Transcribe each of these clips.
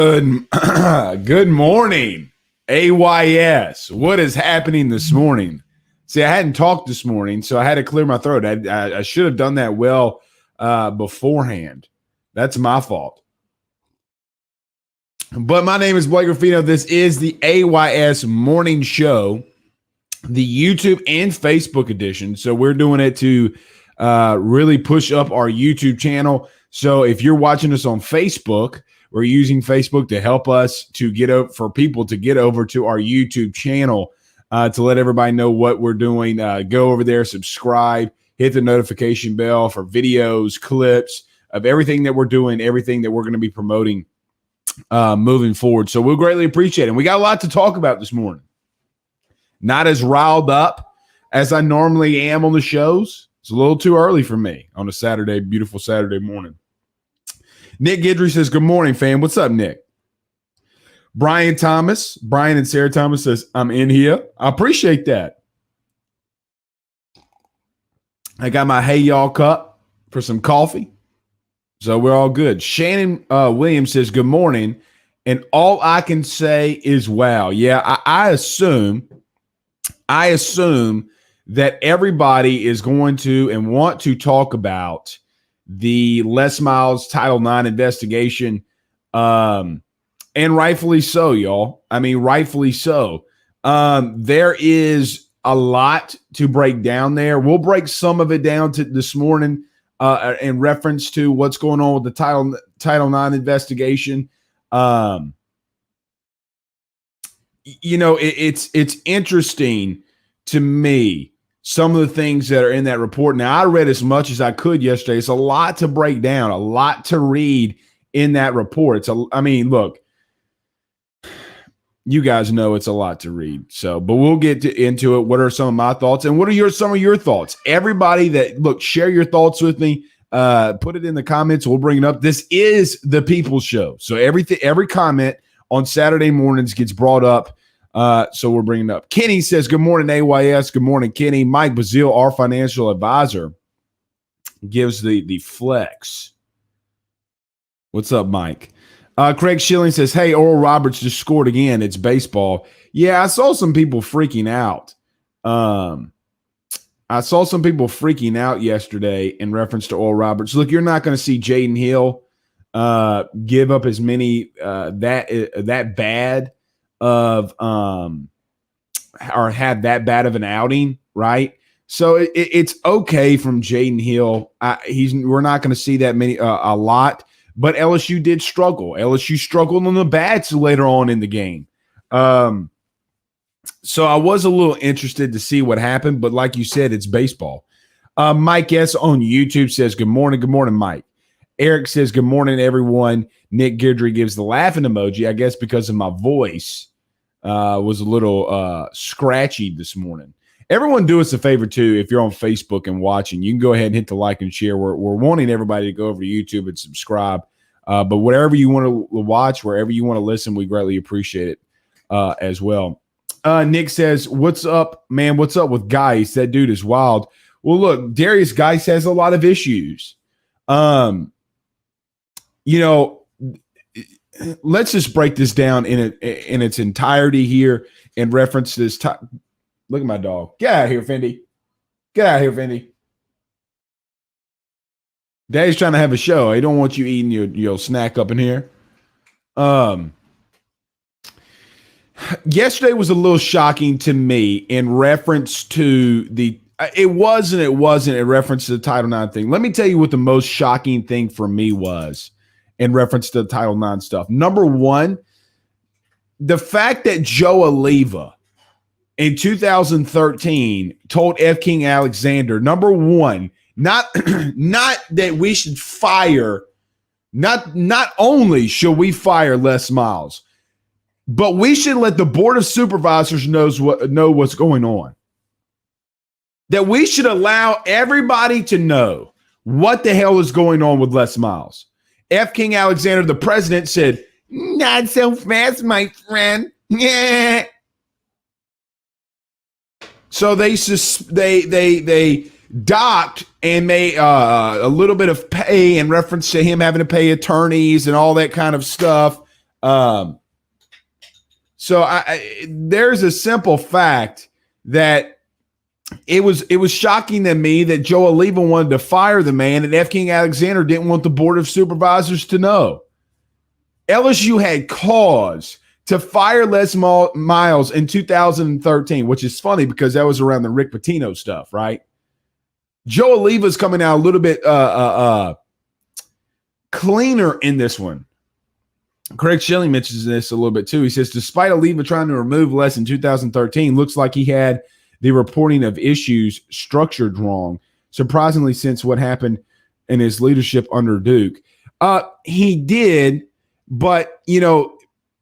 Good, good morning, AYS. What is happening this morning? See, I hadn't talked this morning, so I had to clear my throat. I should have done that well beforehand. That's my fault. But my name is Blake Ruffino. This is the AYS Morning Show, the YouTube and Facebook edition. So we're doing it to really push up our YouTube channel. So if you're watching us on Facebook, we're using Facebook to help us to get over for people to get over to our YouTube channel to let everybody know what we're doing. Go over there, subscribe, hit the notification bell for videos, clips of everything that we're doing, everything that we're going to be promoting moving forward. So we'll greatly appreciate it. And we got a lot to talk about this morning. Not as riled up as I normally am on the shows. It's a little too early for me on a Saturday, beautiful Saturday morning. Nick Guidry says, good morning, fam. What's up, Nick? Brian and Sarah Thomas says, I'm in here. I appreciate that. I got my Hey Y'all cup for some coffee. So we're all good. Shannon Williams says, good morning. And all I can say is, wow. Yeah, I assume that everybody is going to and want to talk about the Les Miles Title IX investigation, and rightfully so, y'all. I mean, rightfully so. There is a lot to break down there. We'll break some of it down to this morning in reference to what's going on with the Title IX investigation. It's interesting to me, some of the things that are in that report. Now, I read as much as I could yesterday. It's a lot to break down, a lot to read in that report. Look, you guys know it's a lot to read. So, but we'll get into it. What are some of my thoughts, and what are some of your thoughts? Everybody share your thoughts with me. Put it in the comments. We'll bring it up. This is the People's Show, so every comment on Saturday mornings gets brought up. So we're bringing it up. Kenny says, good morning, AYS. Good morning, Kenny. Mike Bazile, our financial advisor, gives the flex. What's up, Mike? Craig Schilling says, hey, Oral Roberts just scored again. It's baseball. Yeah, I saw some people freaking out. Yesterday in reference to Oral Roberts. Look, you're not going to see Jaden Hill give up as many that bad of or have that bad of an outing, right? So it's okay from Jaden Hill. We're not going to see that many a lot, but LSU did struggle. LSU struggled on the bats later on in the game. So I was a little interested to see what happened, but like you said, it's baseball. Mike S. on YouTube says, good morning. Good morning, Mike. Eric says, good morning, everyone. Nick Guidry gives the laughing emoji, I guess because of my voice. Was a little scratchy this morning. Everyone do us a favor, too, if you're on Facebook and watching. You can go ahead and hit the like and share. We're wanting everybody to go over to YouTube and subscribe. But whatever you want to watch, wherever you want to listen, we greatly appreciate it as well. Nick says, what's up, man? What's up with Geis? That dude is wild. Well, look, Darius Geis has a lot of issues. Let's just break this down in its entirety here in reference to this. Look at my dog. Get out of here, Fendi. Get out of here, Fendi. Daddy's trying to have a show. He don't want you eating your snack up in here. Yesterday was a little shocking to me in reference to it wasn't in reference to the Title IX thing. Let me tell you what the most shocking thing for me was in reference to the Title IX stuff. Number one, the fact that Joe Alleva in 2013 told F. King Alexander, number one, not that we should fire, not only should we fire Les Miles, but we should let the Board of Supervisors know what's going on. That we should allow everybody to know what the hell is going on with Les Miles. F. King Alexander, the president, said, not so fast, my friend. Yeah. So they docked and made a little bit of pay in reference to him having to pay attorneys and all that kind of stuff So there's a simple fact that it was shocking to me that Joe Oliva wanted to fire the man, and F. King Alexander didn't want the Board of Supervisors to know. LSU had cause to fire Les Miles in 2013, which is funny because that was around the Rick Pitino stuff, right? Joe Oliva's coming out a little bit cleaner in this one. Craig Schilling mentions this a little bit too. He says, despite Oliva trying to remove Les in 2013, looks like he had the reporting of issues structured wrong, surprisingly, since what happened in his leadership under Duke. He did, but,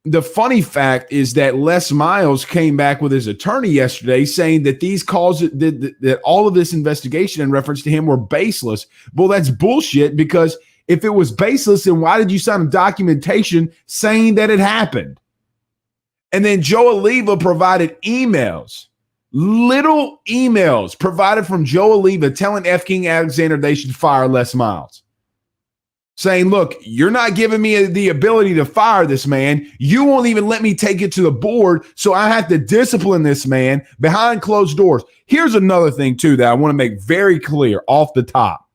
the funny fact is that Les Miles came back with his attorney yesterday saying that these calls, that all of this investigation in reference to him were baseless. Well, that's bullshit, because if it was baseless, then why did you sign a documentation saying that it happened? And then Joe Oliva provided emails, little emails provided from Joe Oliva telling F. King Alexander they should fire Les Miles. Saying, look, you're not giving me the ability to fire this man. You won't even let me take it to the board, so I have to discipline this man behind closed doors. Here's another thing, too, that I want to make very clear off the top.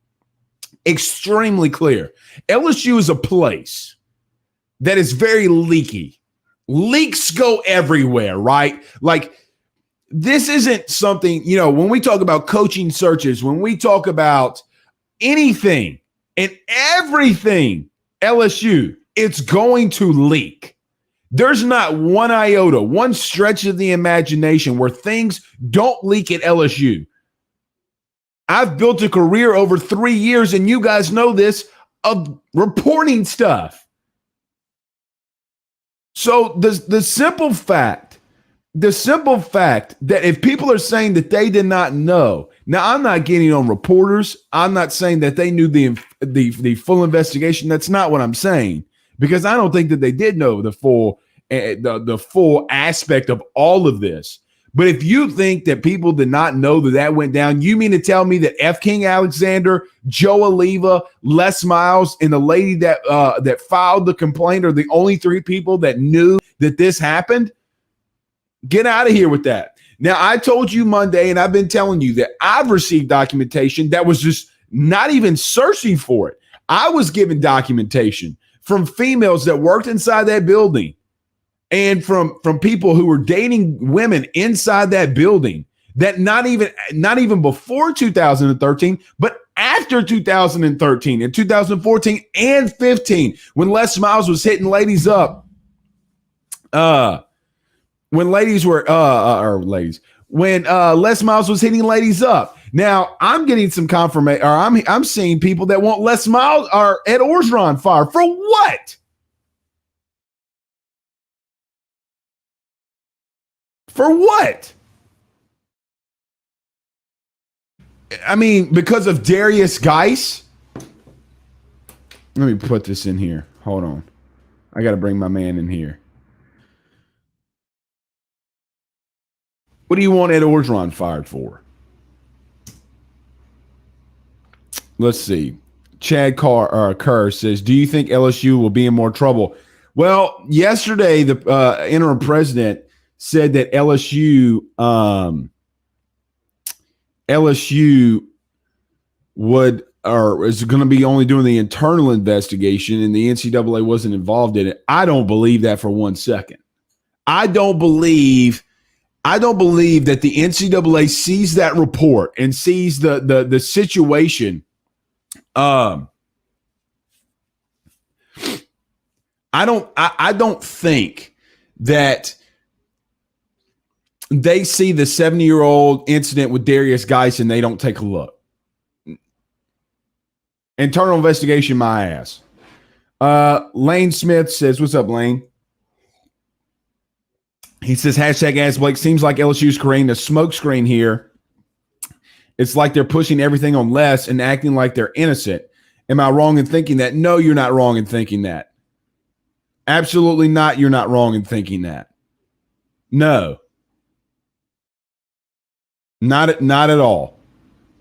Extremely clear. LSU is a place that is very leaky. Leaks go everywhere, right? Like, this isn't something, when we talk about coaching searches, when we talk about anything and everything LSU, it's going to leak. There's not one iota, one stretch of the imagination where things don't leak at LSU. I've built a career over 3 years, and you guys know this, of reporting stuff. So the simple fact that if people are saying that they did not know, now I'm not getting on reporters. I'm not saying that they knew the full investigation. That's not what I'm saying, because I don't think that they did know the full aspect of all of this. But if you think that people did not know that went down, you mean to tell me that F. King Alexander, Joe Oliva, Les Miles, and the lady that filed the complaint are the only three people that knew that this happened? Get out of here with that. Now, I told you Monday, and I've been telling you that I've received documentation that was just not even searching for it. I was given documentation from females that worked inside that building, and from people who were dating women inside that building, that not even before 2013, but after 2013 and 2014 and 15, when Les Miles was hitting ladies up, when Les Miles was hitting ladies up. Now I'm getting some confirmation, or I'm seeing people that want Les Miles or Ed Orgeron fired for what? For what? I mean, because of Darius Geis? Let me put this in here. Hold on. I got to bring my man in here. What do you want Ed Orgeron fired for? Let's see. Chad Kerr says, do you think LSU will be in more trouble? Well, yesterday, the interim president said that LSU is going to be only doing the internal investigation, and the NCAA wasn't involved in it. I don't believe that for 1 second. I don't believe that the NCAA sees that report and sees the situation. I don't think that they see the 70-year-old incident with Darius Geis and they don't take a look. Internal investigation, my ass. Lane Smith says, what's up, Lane? He says, hashtag Ask Blake, seems like LSU's creating a smokescreen here. It's like they're pushing everything on Les and acting like they're innocent. Am I wrong in thinking that? No, you're not wrong in thinking that. Absolutely not. You're not wrong in thinking that. No. Not at all.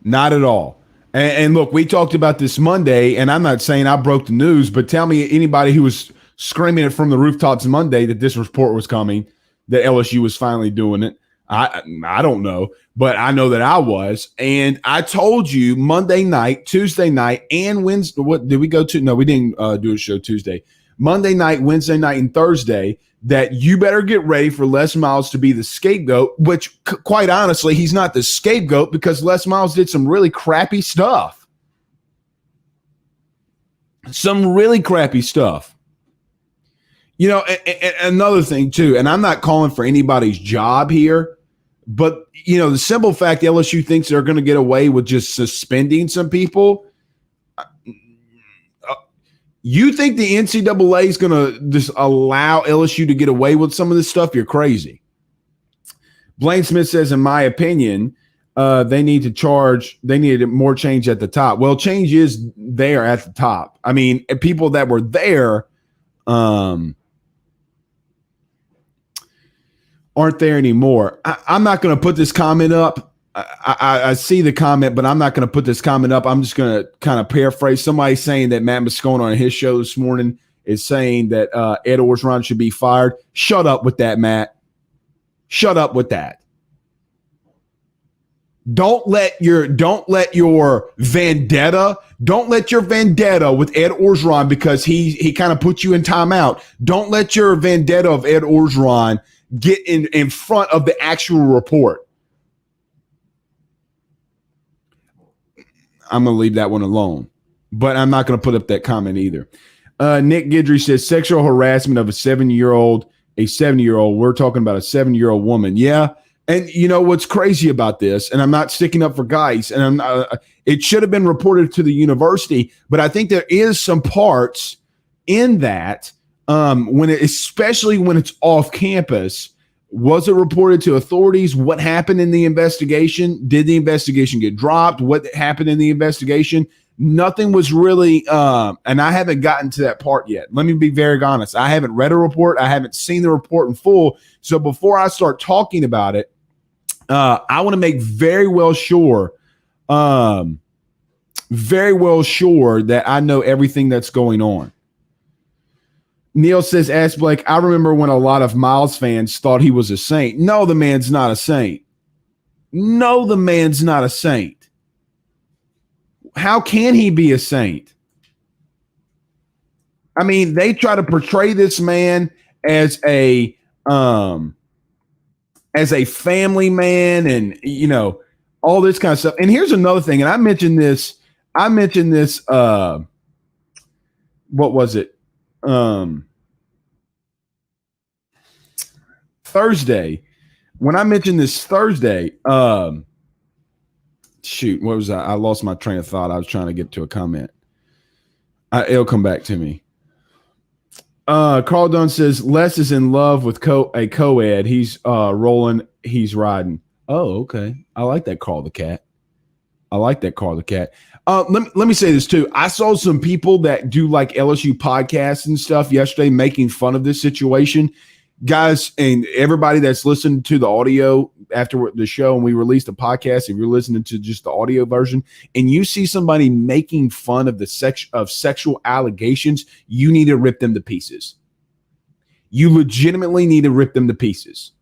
Not at all. And look, we talked about this Monday, and I'm not saying I broke the news, but tell me anybody who was screaming it from the rooftops Monday that this report was coming, that LSU was finally doing it. I don't know, but I know that I was. And I told you Monday night, Tuesday night, and Wednesday. What did we go to? No, we didn't do a show Tuesday. Monday night, Wednesday night, and Thursday that you better get ready for Les Miles to be the scapegoat, which quite honestly, he's not the scapegoat because Les Miles did some really crappy stuff. Some really crappy stuff. You know, and another thing too, and I'm not calling for anybody's job here, but, you know, the simple fact LSU thinks they're going to get away with just suspending some people. You think the NCAA is going to just allow LSU to get away with some of this stuff? You're crazy. Blaine Smith says, in my opinion, they need more change at the top. Well, change is there at the top. I mean, people that were there aren't there anymore. I'm not going to put this comment up. I see the comment, but I'm not going to put this comment up. I'm just going to kind of paraphrase. Somebody saying that Matt Moscona on his show this morning is saying that Ed Orgeron should be fired. Shut up with that, Matt. Shut up with that. Don't let your vendetta with Ed Orgeron, because he kind of put you in timeout. Don't let your vendetta of Ed Orgeron get in front of the actual report. I'm going to leave that one alone, but I'm not going to put up that comment either. Nick Guidry says sexual harassment of a 7-year-old. We're talking about a 7-year-old woman. Yeah. And you know what's crazy about this, and I'm not sticking up for guys, and it should have been reported to the university, but I think there is some parts in that especially when it's off campus. Was it reported to authorities? What happened in the investigation? Did the investigation get dropped? What happened in the investigation? Nothing was really, and I haven't gotten to that part yet. Let me be very honest. I haven't read a report. I haven't seen the report in full. So before I start talking about it, I want to make very well sure that I know everything that's going on. Neil says, ask Blake, I remember when a lot of Miles fans thought he was a saint. No, the man's not a saint. No, the man's not a saint. How can he be a saint? I mean, they try to portray this man as a family man and, you know, all this kind of stuff. And here's another thing. And I mentioned this, what was it? Thursday, when I mentioned this Thursday, shoot, what was that? I lost my train of thought. I was trying to get to a comment. It'll come back to me. Carl Dunn says Les is in love with a co-ed. He's rolling. He's riding. Oh, okay. I like that, Carl the Cat. Let me say this too. I saw some people that do like LSU podcasts and stuff yesterday making fun of this situation. Guys, and everybody that's listened to the audio after the show and we released the podcast, if you're listening to just the audio version and you see somebody making fun of sexual allegations, you need to rip them to pieces. You legitimately need to rip them to pieces.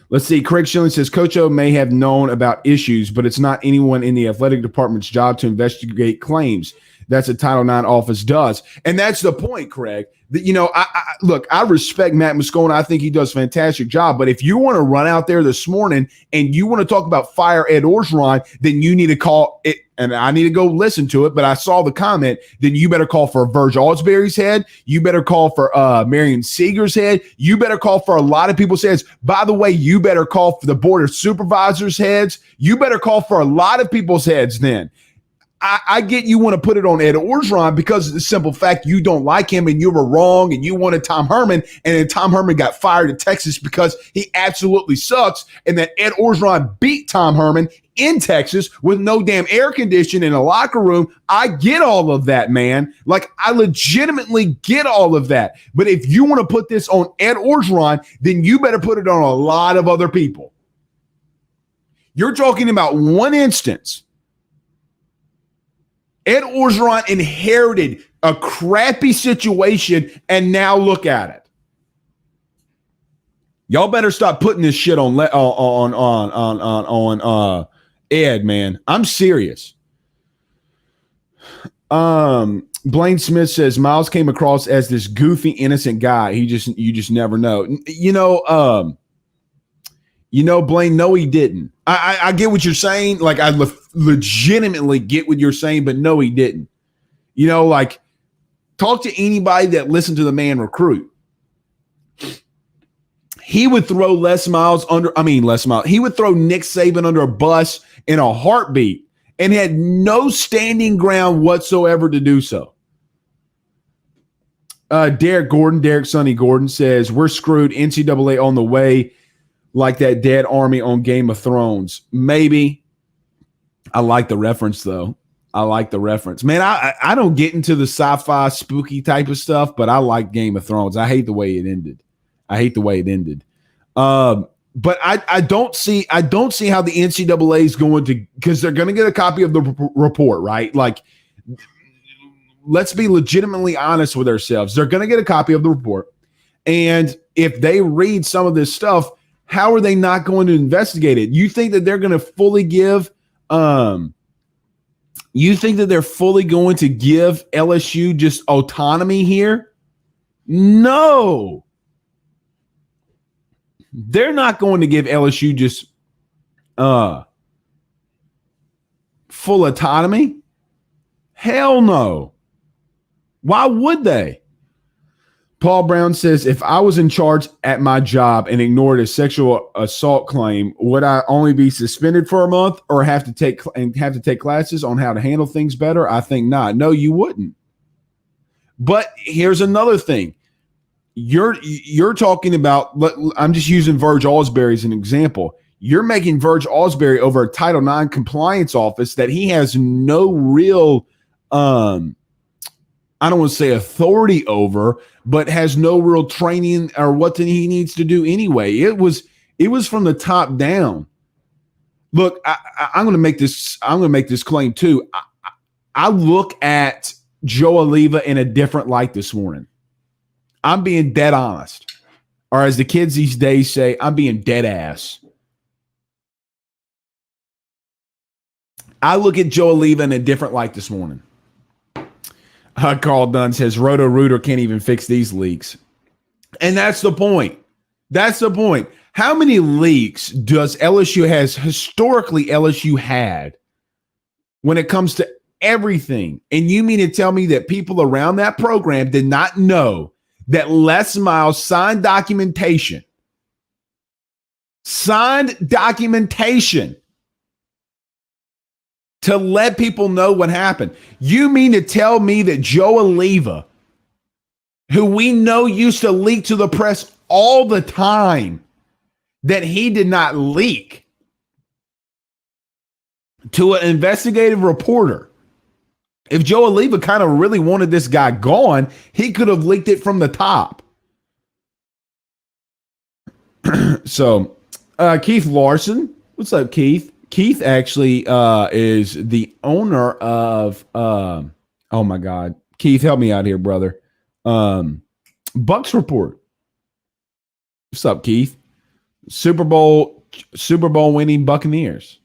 Let's see. Craig Schilling says Coach O may have known about issues, but it's not anyone in the athletic department's job to investigate claims. That's what Title IX office does. And that's the point, Craig. That, you know, look, I respect Matt Moscona. I think he does a fantastic job. But if you want to run out there this morning and you want to talk about fire Ed Orgeron, then you need to call it. And I need to go listen to it. But I saw the comment. Then you better call for Verge Osbury's head. You better call for Marion Seeger's head. You better call for a lot of people's heads. By the way, you better call for the Board of Supervisors' heads. You better call for a lot of people's heads then. I get you want to put it on Ed Orgeron because of the simple fact you don't like him and you were wrong and you wanted Tom Herman, and then Tom Herman got fired in Texas because he absolutely sucks, and that Ed Orgeron beat Tom Herman in Texas with no damn air conditioning in a locker room. I get all of that, man. Like, I legitimately get all of that. But if you want to put this on Ed Orgeron, then you better put it on a lot of other people. You're talking about one instance. Ed Orgeron inherited a crappy situation, and now look at it. Y'all better stop putting this shit on Ed, man. I'm serious. Blaine Smith says Miles came across as this goofy, innocent guy. You just never know. Blaine, no, he didn't. I get what you're saying. Like, I legitimately get what you're saying, but no, he didn't. Talk to anybody that listened to the man recruit. He would throw He would throw Nick Saban under a bus in a heartbeat and had no standing ground whatsoever to do so. Derek Sonny Gordon says, we're screwed. NCAA on the way, like that dead army on Game of Thrones. Maybe. I like the reference, though. I like the reference. Man, I don't get into the sci-fi spooky type of stuff, but I like Game of Thrones. I hate the way it ended. But I don't see how the NCAA is going to, because they're going to get a copy of the report, right? Like, let's be legitimately honest with ourselves. They're going to get a copy of the report. And if they read some of this stuff, how are they not going to investigate it? You think that they're going to fully give LSU just autonomy here? No. They're not going to give LSU just full autonomy. Hell no. Why would they? Paul Brown says, if I was in charge at my job and ignored a sexual assault claim, would I only be suspended for a month or have to take classes on how to handle things better? I think not. No, you wouldn't. But here's another thing. You're talking about, I'm just using Verge Ausberry as an example. You're making Verge Ausberry over a Title IX compliance office that he has no real, I don't want to say authority over, but has no real training or what he needs to do anyway. It was from the top down. Look, I'm going to make this claim too. I look at Joe Alleva in a different light this morning. I'm being dead honest. Or as the kids these days say, I'm being dead ass. I look at Joe Alleva in a different light this morning. Carl Dunn says, Roto-Rooter can't even fix these leaks. And that's the point. How many leaks does LSU had when it comes to everything? And you mean to tell me that people around that program did not know that Les Miles signed documentation to let people know what happened? You mean to tell me that Joe Alleva, who we know used to leak to the press all the time, that he did not leak to an investigative reporter? If Joe Alleva kind of really wanted this guy gone, he could have leaked it from the top. So, Keith Larson, what's up, Keith? Keith actually is the owner of, oh my God, Keith, help me out here, brother. Bucks Report. What's up, Keith? Super Bowl winning Buccaneers.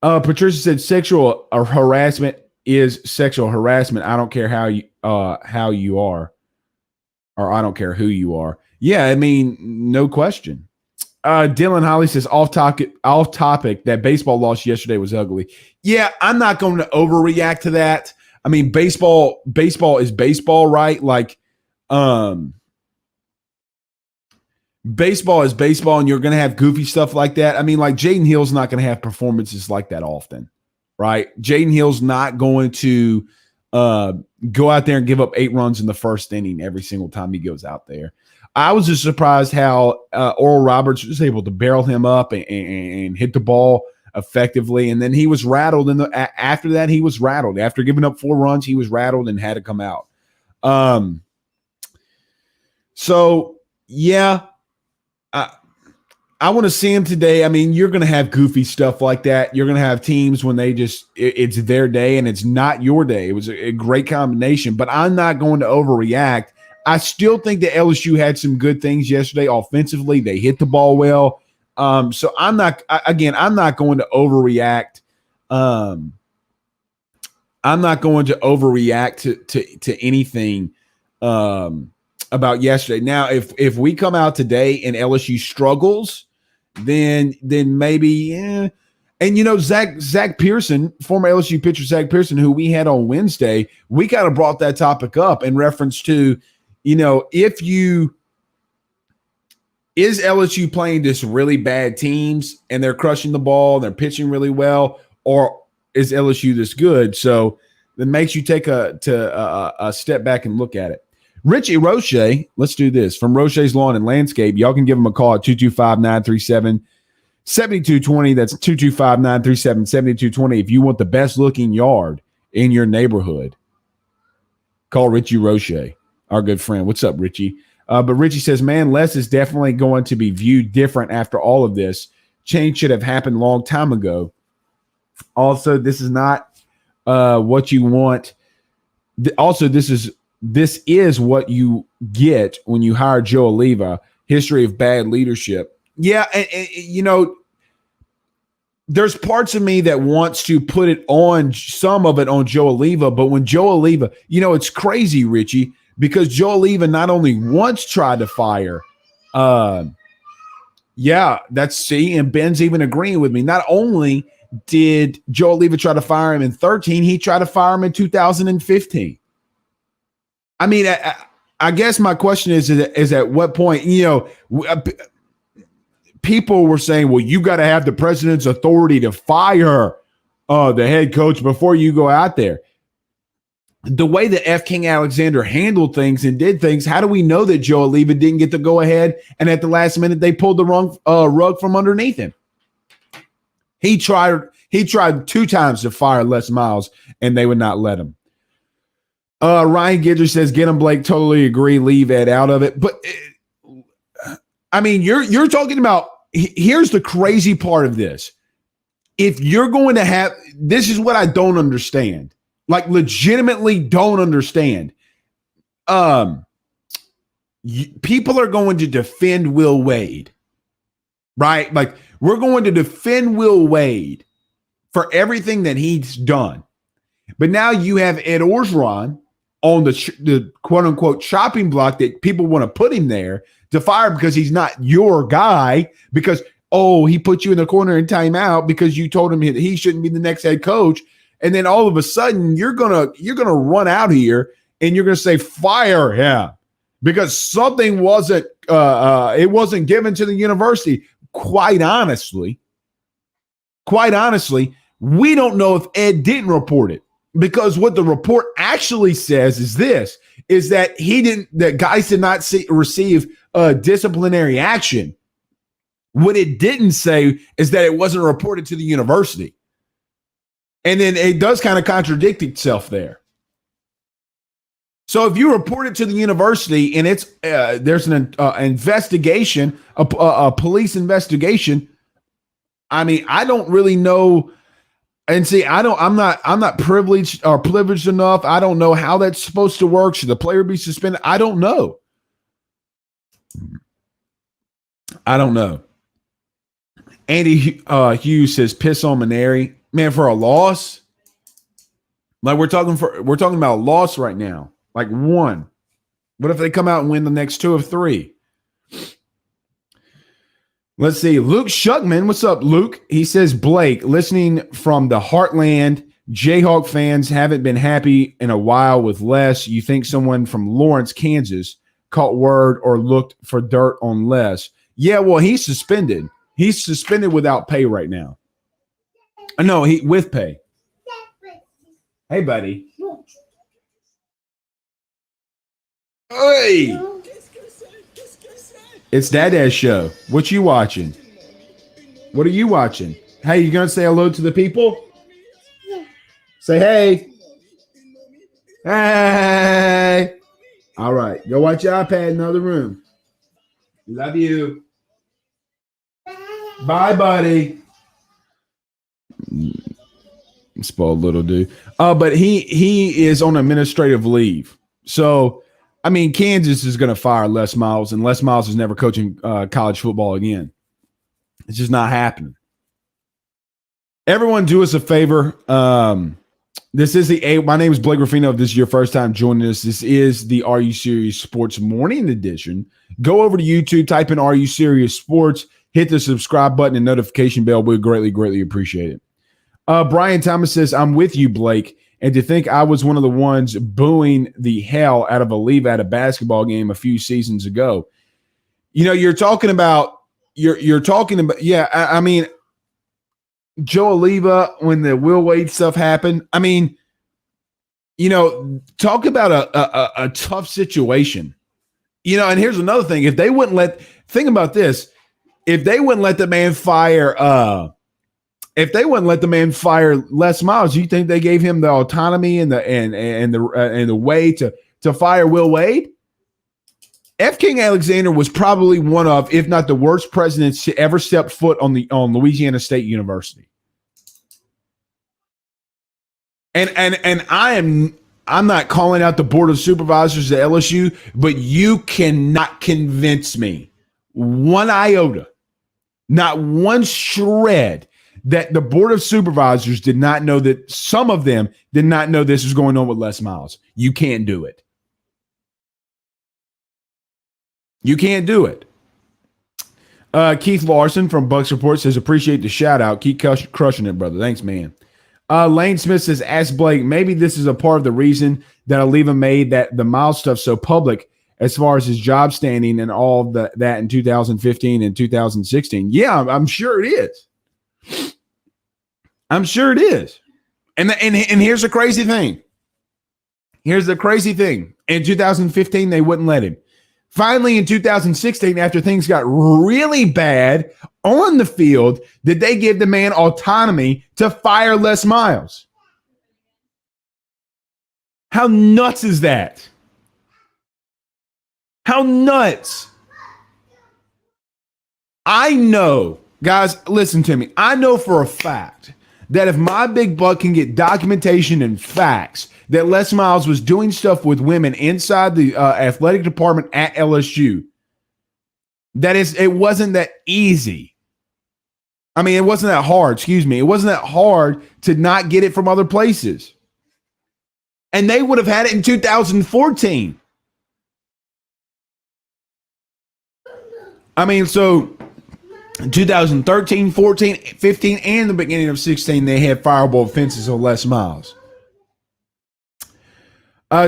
Patricia said sexual harassment is sexual harassment. I don't care how you are, or I don't care who you are. Yeah, I mean, no question. Dylan Holly says off topic that baseball loss yesterday was ugly. Yeah, I'm not going to overreact to that. I mean, baseball is baseball, right? Like, baseball is baseball, and you're going to have goofy stuff like that. I mean, like, Jaden Hill's not going to have performances like that often, right? Jaden Hill's not going to go out there and give up 8 runs in the first inning every single time he goes out there. I was just surprised how Oral Roberts was able to barrel him up and hit the ball effectively. And then he was rattled. After that, he was rattled. After giving up 4 runs, he was rattled and had to come out. So, yeah, I want to see them today. I mean, you're going to have goofy stuff like that. You're going to have teams when they just it's their day and it's not your day. It was a great combination, but I'm not going to overreact. I still think that LSU had some good things yesterday offensively. They hit the ball well. So I'm not going to overreact. I'm not going to overreact to anything about yesterday. Now, if we come out today and LSU struggles, then maybe, yeah. And Zach Pearson, former LSU pitcher Zach Pearson, who we had on Wednesday, we kind of brought that topic up in reference to, is LSU playing just really bad teams and they're crushing the ball, they're pitching really well, or is LSU this good? So that makes you take a step back and look at it. Richie Roche, let's do this. From Roche's Lawn and Landscape, y'all can give him a call at 225-937-7220. That's 225-937-7220. If you want the best looking yard in your neighborhood, call Richie Roche, our good friend. What's up, Richie? But Richie says, man, Les is definitely going to be viewed different after all of this. Change should have happened a long time ago. Also, this is not what you want. Also, this is what you get when you hire Joe Alleva. History of bad leadership. Yeah, and there's parts of me that wants to put some of it on Joe Alleva, but when Joe Alleva, it's crazy, Richie, because Joe Alleva not only once tried to fire, and Ben's even agreeing with me. Not only did Joe Alleva try to fire him in 2013, he tried to fire him in 2015. I mean, I guess my question is at what point, people were saying, well, you got to have the president's authority to fire the head coach before you go out there. The way that F. King Alexander handled things and did things, how do we know that Joe Alleva didn't get to go ahead and at the last minute they pulled the wrong rug from underneath him? He tried 2 times to fire Les Miles, and they would not let him. Ryan Gidger says, get him, Blake. Totally agree. Leave Ed out of it. But I mean, you're talking about, here's the crazy part of this. If you're going to have, this is what I don't understand. Like, legitimately don't understand. People are going to defend Will Wade, right? Like, we're going to defend Will Wade for everything that he's done. But now you have Ed Orgeron on the quote-unquote chopping block that people want to put him there to fire because he's not your guy, because, he put you in the corner in timeout because you told him he shouldn't be the next head coach. And then all of a sudden you're gonna run out here and you're gonna say fire him because something wasn't given to the university. Quite honestly, we don't know if Ed didn't report it, because what the report actually says is that guys did not receive disciplinary action. What it didn't say is that it wasn't reported to the university. And then it does kind of contradict itself there. So if you report it to the university and it's there's an investigation, a police investigation, I mean, I don't really know. And see, I'm not privileged enough. I don't know how that's supposed to work. Should the player be suspended? I don't know. Andy Hughes says, piss on Maneri. Man, for a loss? Like, we're talking about a loss right now. Like, one. What if they come out and win the next 2 of 3? Let's see. Luke Shuckman. What's up, Luke? He says, Blake, listening from the heartland, Jayhawk fans haven't been happy in a while with Les. You think someone from Lawrence, Kansas caught word or looked for dirt on Les? Yeah, well, he's suspended. He's suspended without pay right now. No, with pay. Hey, buddy. Hey. It's Dad's show. What you watching? What are you watching? Hey, you gonna say hello to the people? Yeah. Say hey. Hey. All right. Go watch your iPad in the other room. Love you. Bye, buddy. Spoiled little dude. But he is on administrative leave. So, I mean, Kansas is going to fire Les Miles, and Les Miles is never coaching college football again. It's just not happening. Everyone, do us a favor. This is my name is Blake Ruffino. If this is your first time joining us, this is the Are You Serious Sports Morning Edition. Go over to YouTube, type in Are You Serious Sports, hit the subscribe button and notification bell. We'd greatly, greatly appreciate it. Brian Thomas says, I'm with you, Blake. And to think I was one of the ones booing the hell out of Oliva at a basketball game a few seasons ago. You know, you're talking about, yeah, I mean, Joe Oliva, when the Will Wade stuff happened, I mean, you know, talk about a tough situation. You know, and here's another thing. If they wouldn't think about this, if they wouldn't let the man fire Les Miles, you think they gave him the autonomy and the way to fire Will Wade? F. King Alexander was probably one of, if not the worst presidents to ever step foot on Louisiana State University. And I'm not calling out the Board of Supervisors at LSU, but you cannot convince me one iota, not one shred, that the Board of Supervisors did not know, that some of them did not know this was going on with Les Miles. You can't do it. You can't do it. Keith Larson from Bucks Report says, appreciate the shout out. Keep crushing it, brother. Thanks, man. Lane Smith says, ask Blake, maybe this is a part of the reason that Oliva made that the Miles stuff so public as far as his job standing and all that in 2015 and 2016. Yeah, I'm sure it is. I'm sure it is. And here's the crazy thing. Here's the crazy thing. In 2015, they wouldn't let him. Finally, in 2016, after things got really bad on the field, did they give the man autonomy to fire Les Miles? How nuts is that? How nuts? I know, guys, listen to me. I know for a fact that if my big buck can get documentation and facts that Les Miles was doing stuff with women inside the athletic department at LSU, it wasn't that easy. I mean, it wasn't that hard, excuse me. It wasn't that hard to not get it from other places. And they would have had it in 2014. I mean, so 2013, 14, 15, and the beginning of 16, they had fireable offenses on Les Miles.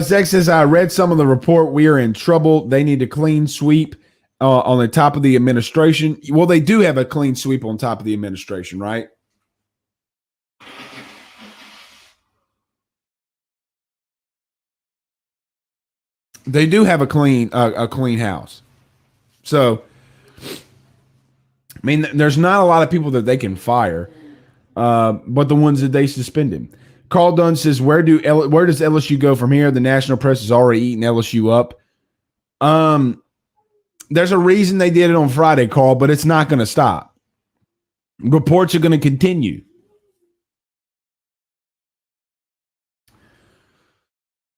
Zach says, I read some of the report. We are in trouble. They need a clean sweep on the top of the administration. Well, they do have a clean sweep on top of the administration, right? They do have a clean house. So, I mean, there's not a lot of people that they can fire, but the ones that they suspended. Carl Dunn says, where does LSU go from here? The national press has already eaten LSU up. There's a reason they did it on Friday, Carl, but it's not going to stop. Reports are going to continue.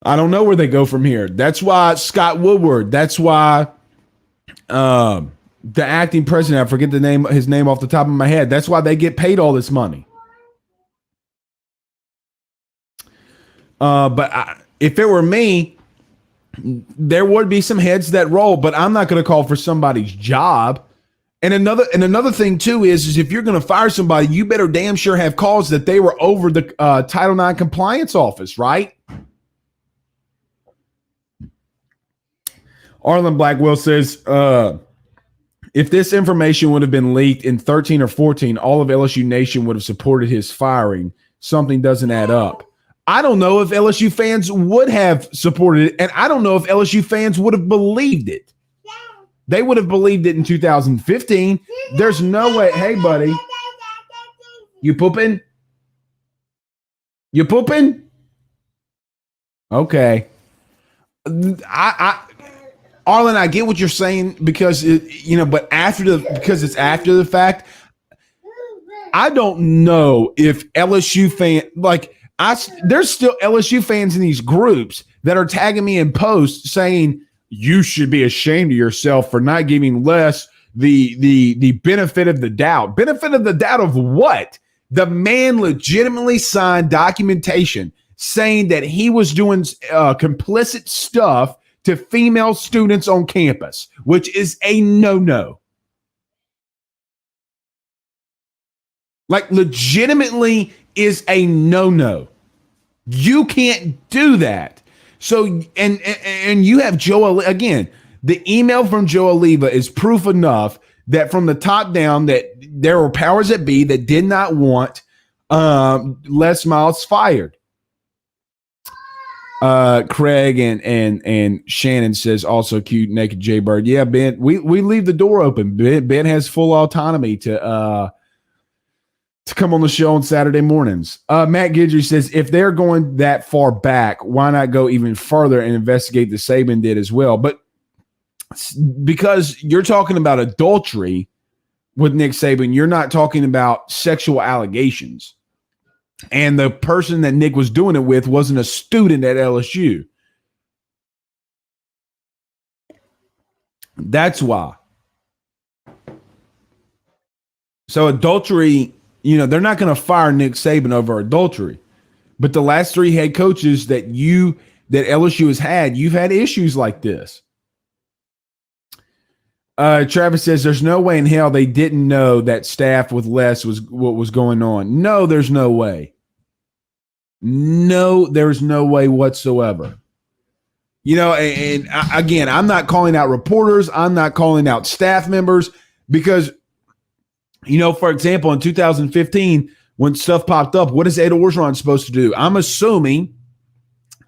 I don't know where they go from here. That's why Scott Woodward, that's why the acting president, I forget his name off the top of my head. That's why they get paid all this money. But if it were me, there would be some heads that roll, but I'm not going to call for somebody's job. And another thing too is if you're going to fire somebody, you better damn sure have cause that they were over the Title IX compliance office, right? Arlen Blackwell says, if this information would have been leaked in 13 or 14, all of LSU Nation would have supported his firing. Something doesn't add up. I don't know if LSU fans would have supported it, and I don't know if LSU fans would have believed it. They would have believed it in 2015. There's no way. Hey, buddy. You pooping? You pooping? Okay. Arlen, I get what you're saying because but because it's after the fact, I don't know if LSU there's still LSU fans in these groups that are tagging me in posts saying you should be ashamed of yourself for not giving Les the benefit of the doubt. Benefit of the doubt of what? The man legitimately signed documentation saying that he was doing complicit stuff to female students on campus, which is a no-no. Like, legitimately is a no-no. You can't do that. So, and you have Joe, again, the email from Joe Alleva is proof enough that from the top down that there were powers that be that did not want Les Miles fired. Craig and Shannon says also cute naked Jaybird. Yeah, Ben, we leave the door open. Ben has full autonomy to come on the show on Saturday mornings. Matt Guidry says if they're going that far back, why not go even further and investigate the Saban did as well? But because you're talking about adultery with Nick Saban, you're not talking about sexual allegations. And the person that Nick was doing it with wasn't a student at LSU. That's why. So adultery, they're not going to fire Nick Saban over adultery. But the last three head coaches that LSU has had, you've had issues like this. Travis says there's no way in hell they didn't know that staff with Les was what was going on. No, there's no way. No, there's no way whatsoever. And again, I'm not calling out reporters. I'm not calling out staff members because, for example, in 2015, when stuff popped up, what is Ed Orgeron supposed to do? I'm assuming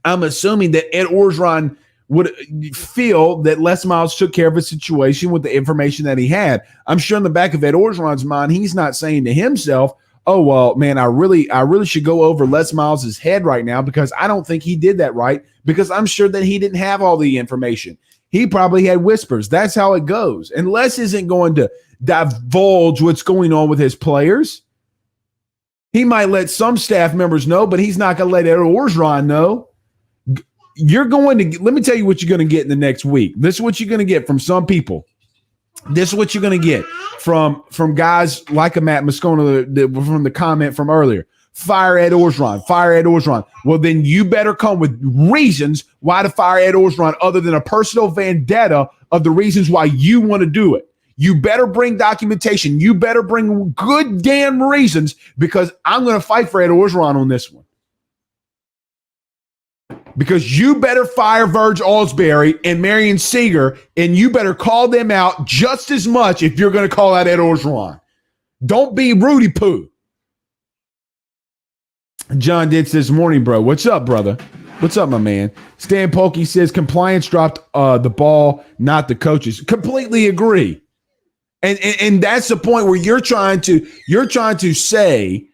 that Ed Orgeron would feel that Les Miles took care of a situation with the information that he had. I'm sure in the back of Ed Orgeron's mind, he's not saying to himself, oh, well, man, I really should go over Les Miles' head right now because I don't think he did that right, because I'm sure that he didn't have all the information. He probably had whispers. That's how it goes. And Les isn't going to divulge what's going on with his players. He might let some staff members know, but he's not going to let Ed Orgeron know. Let me tell you what you're going to get in the next week. This is what you're going to get from some people. This is what you're going to get from guys like a Matt Moscona from the comment from earlier. Fire Ed Orgeron. Fire Ed Orgeron. Well, then you better come with reasons why to fire Ed Orgeron other than a personal vendetta of the reasons why you want to do it. You better bring documentation. You better bring good damn reasons, because I'm going to fight for Ed Orgeron on this one. Because you better fire Verge Alsbury and Marion Seeger, and you better call them out just as much if you're going to call out Ed Orgeron. Don't be Rudy Poo. John Ditz says, morning, bro. What's up, brother? What's up, my man? Stan Polkey says, compliance dropped the ball, not the coaches. Completely agree. And that's the point where you're trying to say,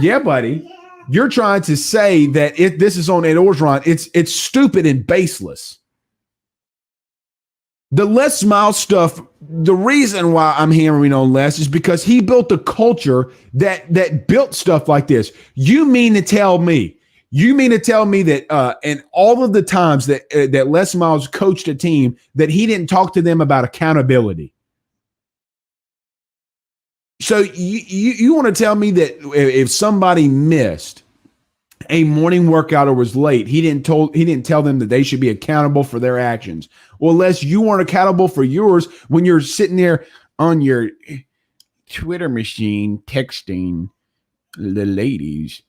yeah, buddy. You're trying to say that if this is on Ed Orgeron, it's stupid and baseless. The Les Miles stuff, the reason why I'm hammering on Les is because he built a culture that built stuff like this. You mean to tell me that in all of the times that Les Miles coached a team, that he didn't talk to them about accountability? So you want to tell me that if somebody missed a morning workout or was late, he didn't tell them that they should be accountable for their actions? Well, Les, you weren't accountable for yours when you're sitting there on your Twitter machine texting the ladies.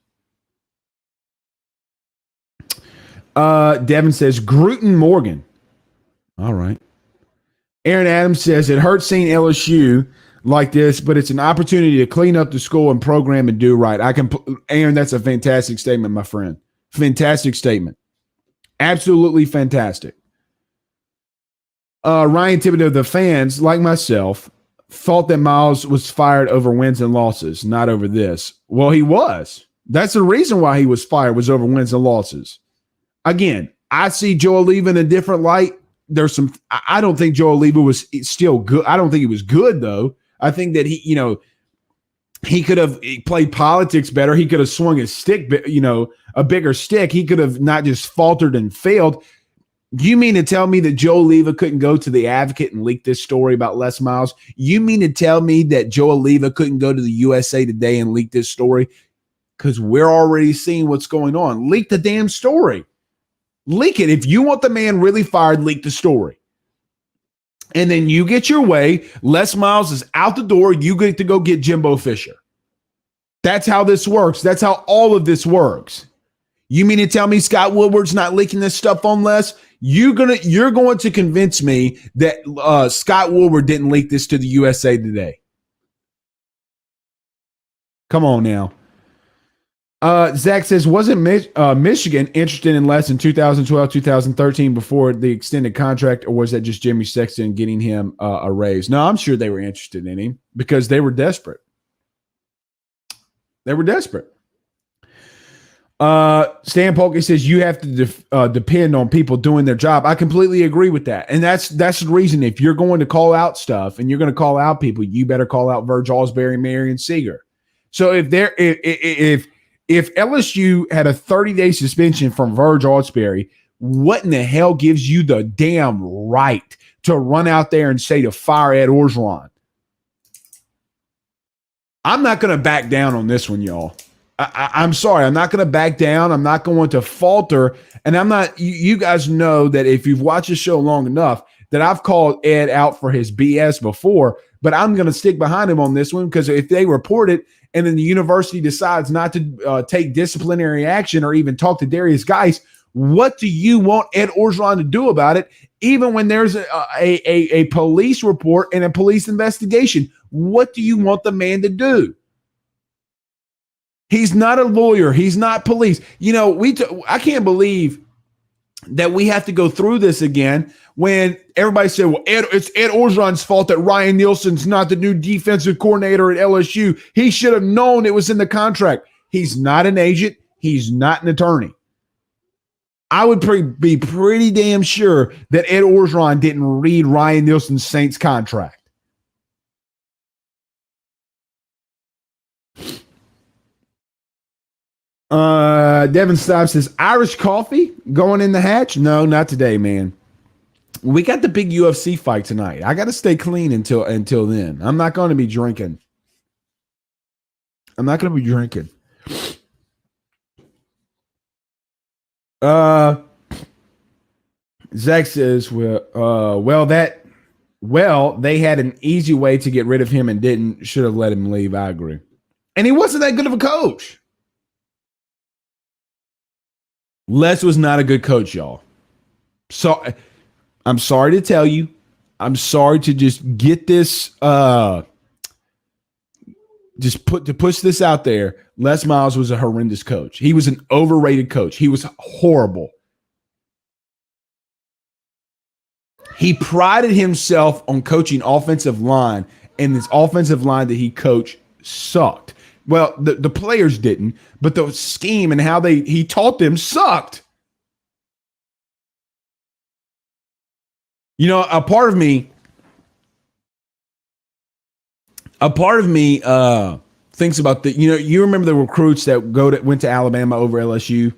Devin says Gruden Morgan. All right. Aaron Adams says it hurts seeing LSU like this, but it's an opportunity to clean up the school and program and do right. Aaron, that's a fantastic statement, my friend. Fantastic statement. Absolutely fantastic. Ryan Thibodeau, the fans, like myself, thought that Miles was fired over wins and losses, not over this. Well, he was. That's the reason why he was fired, was over wins and losses. Again, I see Joe Alleva in a different light. there's some. I don't think Joe Oliva was still good. I don't think he was good though. I think that he could have played politics better. He could have swung his stick, a bigger stick. He could have not just faltered and failed. You mean to tell me that Joe Oliva couldn't go to the Advocate and leak this story about Les Miles? You mean to tell me that Joe Oliva couldn't go to the USA Today and leak this story? Because we're already seeing what's going on. Leak the damn story. Leak it. If you want the man really fired, leak the story. And then you get your way. Les Miles is out the door. You get to go get Jimbo Fisher. That's how this works. That's how all of this works. You mean to tell me Scott Woodward's not leaking this stuff on Les? You're going to convince me that Scott Woodward didn't leak this to the USA Today. Come on now. Zach says, wasn't Michigan interested in Les in 2012, 2013 before the extended contract, or was that just Jimmy Sexton getting him a raise? No, I'm sure they were interested in him because they were desperate. They were desperate. Stan Polk says you have to depend on people doing their job. I completely agree with that. And that's the reason if you're going to call out stuff and you're going to call out people, you better call out Verge Ausberry, Marion Seager. So if LSU had a 30-day suspension from Verge Ausberry, what in the hell gives you the damn right to run out there and say to fire Ed Orgeron? I'm not going to back down on this one, y'all. I'm sorry. I'm not going to back down. I'm not going to falter. And I'm not, you guys know that if you've watched the show long enough, that I've called Ed out for his BS before, but I'm going to stick behind him on this one because if they report it and then the university decides not to take disciplinary action or even talk to Darius Geis, what do you want Ed Orgeron to do about it? Even when there's a police report and a police investigation, what do you want the man to do? He's not a lawyer. He's not police. I can't believe that we have to go through this again when everybody said, well, it's Ed Orgeron's fault that Ryan Nielsen's not the new defensive coordinator at LSU. He should have known it was in the contract. He's not an agent. He's not an attorney. I would be pretty damn sure that Ed Orgeron didn't read Ryan Nielsen's Saints contract. Devin Stives says, Irish coffee going in the hatch? No, not today, man. We got the big UFC fight tonight. I got to stay clean until then. I'm not going to be drinking. Zach says, they had an easy way to get rid of him and didn't. Should have let him leave. I agree. And he wasn't that good of a coach. Les was not a good coach, y'all. So I'm sorry to tell you. I'm sorry to just get this, push this out there. Les Miles was a horrendous coach. He was an overrated coach. He was horrible. He prided himself on coaching offensive line, and this offensive line that he coached sucked. Well, the players didn't, but the scheme and how he taught them sucked. A part of me thinks about you remember the recruits that went to Alabama over LSU.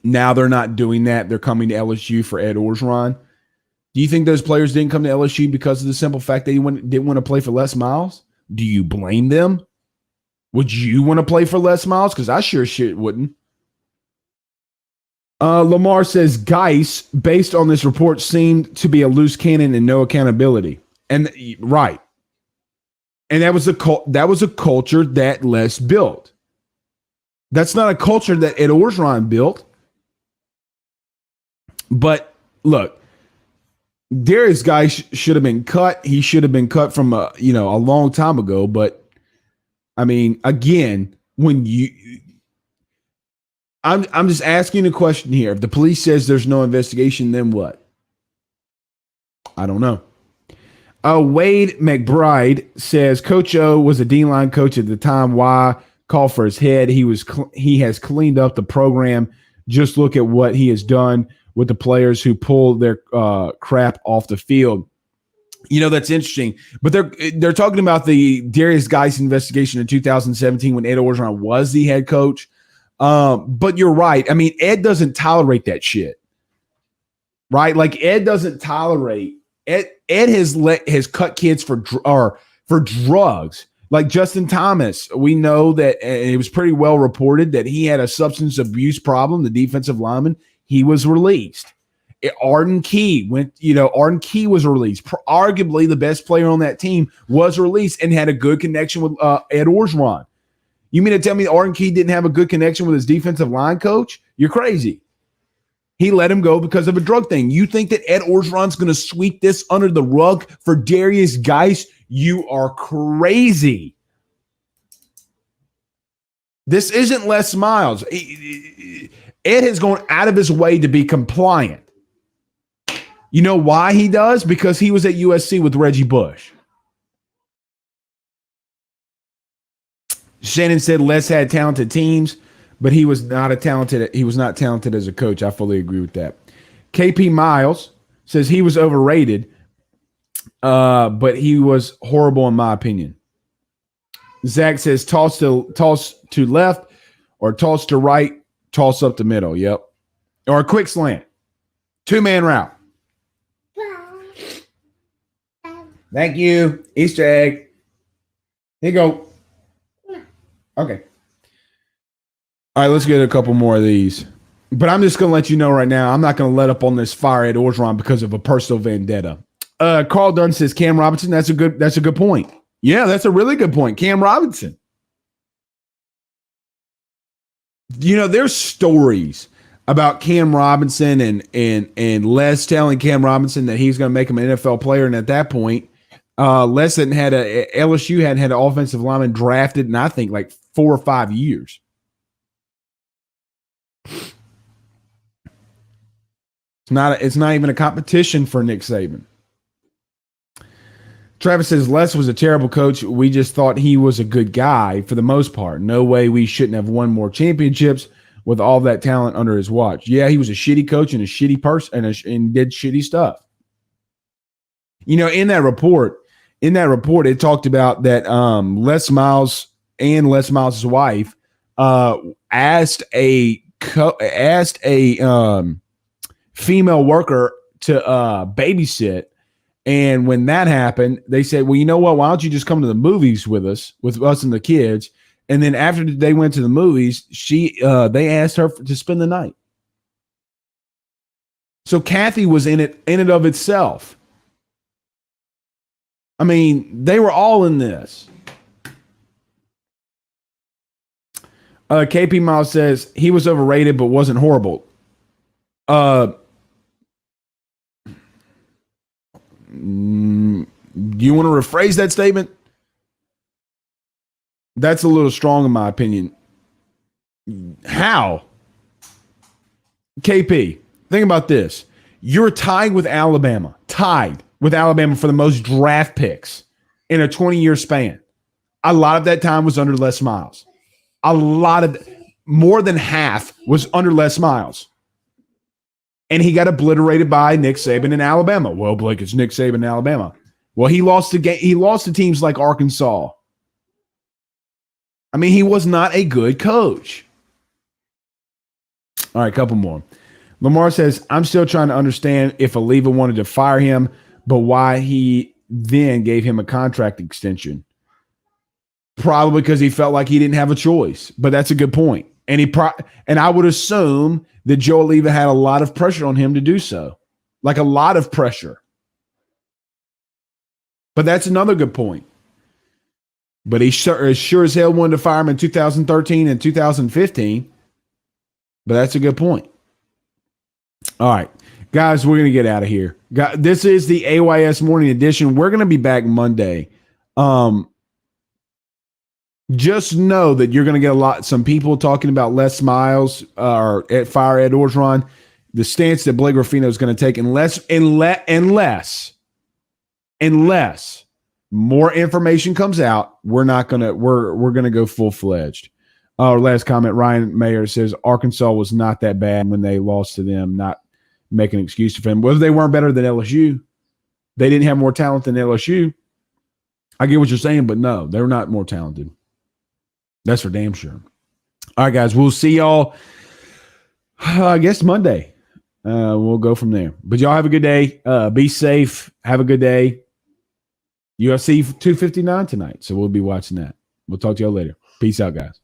Now they're not doing that. They're coming to LSU for Ed Orgeron. Do you think those players didn't come to LSU because of the simple fact they didn't want to play for Les Miles? Do you blame them? Would you want to play for Les Miles? Because I sure shit wouldn't. Lamar says Geis, based on this report, seemed to be a loose cannon and no accountability. And right. And that was a culture that Les built. That's not a culture that Ed Orgeron built. But look, Darius Geis should have been cut. He should have been cut from a long time ago. But I mean, again, I'm just asking a question here. If the police says there's no investigation, then what? I don't know. Wade McBride says Coach O was a D-line coach at the time. Why call for his head? He has cleaned up the program. Just look at what he has done with the players who pull their crap off the field. That's interesting. But they're talking about the Darius Geis investigation in 2017 when Ed Orgeron was the head coach. But you're right. I mean, Ed doesn't tolerate that shit, right? Like Ed doesn't tolerate. Ed has cut kids for drugs. Like Justin Thomas, we know that it was pretty well reported that he had a substance abuse problem. The defensive lineman, he was released. Arden Key was released. Arguably the best player on that team was released and had a good connection with Ed Orgeron. You mean to tell me Arden Key didn't have a good connection with his defensive line coach? You're crazy. He let him go because of a drug thing. You think that Ed Orgeron's going to sweep this under the rug for Darius Geis? You are crazy. This isn't Les Miles. Ed has gone out of his way to be compliant. You know why he does? Because he was at USC with Reggie Bush. Shannon said Les had talented teams, but he was not talented as a coach. I fully agree with that. KP Miles says he was overrated, but he was horrible in my opinion. Zach says toss to left or toss to right, toss up the middle. Yep. Or a quick slant. 2-man route. Thank you. Easter egg. Here you go. Okay. All right, let's get a couple more of these. But I'm just going to let you know right now, I'm not going to let up on this fire at Orgeron because of a personal vendetta. Carl Dunn says Cam Robinson. That's a good point. Yeah, that's a really good point. Cam Robinson. There's stories about Cam Robinson and Les telling Cam Robinson that he's going to make him an NFL player, and at that point, Les LSU hadn't had an offensive lineman drafted in I think like 4 or 5 years. It's not even a competition for Nick Saban. Travis says Les was a terrible coach. We just thought he was a good guy for the most part. No way we shouldn't have won more championships with all that talent under his watch. Yeah, he was a shitty coach and a shitty person and did shitty stuff. In that report, it talked about that Les Miles and Les Miles' wife asked a female worker to babysit. And when that happened, they said, well, you know what? Why don't you just come to the movies with us and the kids? And then after they went to the movies, they asked her to spend the night. So Kathy was in it of itself. I mean, they were all in this. KP Miles says he was overrated but wasn't horrible. Do you want to rephrase that statement? That's a little strong in my opinion. How? KP, think about this. You're tied with Alabama for the most draft picks in a 20-year span. A lot of that time was under Les Miles. More than half was under Les Miles. And he got obliterated by Nick Saban in Alabama. Well, Blake, it's Nick Saban in Alabama. Well, he lost the game. He lost to teams like Arkansas. I mean, he was not a good coach. All right, a couple more. Lamar says, I'm still trying to understand if Oliva wanted to fire him, but why he then gave him a contract extension. Probably because he felt like he didn't have a choice. But that's a good point. And I would assume that Joe Oliva had a lot of pressure on him to do so. Like a lot of pressure. But that's another good point. But he sure as hell wanted to fire him in 2013 and 2015. But that's a good point. All right. Guys, we're going to get out of here. This is the AYS Morning Edition. We're going to be back Monday. Just know that you're going to get some people talking about Les Miles or fire Ed Orgeron. The stance that Blake Ruffino is going to take unless more information comes out, we're going to go full-fledged. Our last comment, Ryan Mayer says Arkansas was not that bad when they lost to them. Not make an excuse for them. Whether they weren't better than LSU, they didn't have more talent than LSU. I get what you're saying, but no, they're not more talented. That's for damn sure. All right, guys, we'll see y'all, I guess, Monday. We'll go from there. But y'all have a good day. Be safe. Have a good day. UFC 259 tonight, so we'll be watching that. We'll talk to y'all later. Peace out, guys.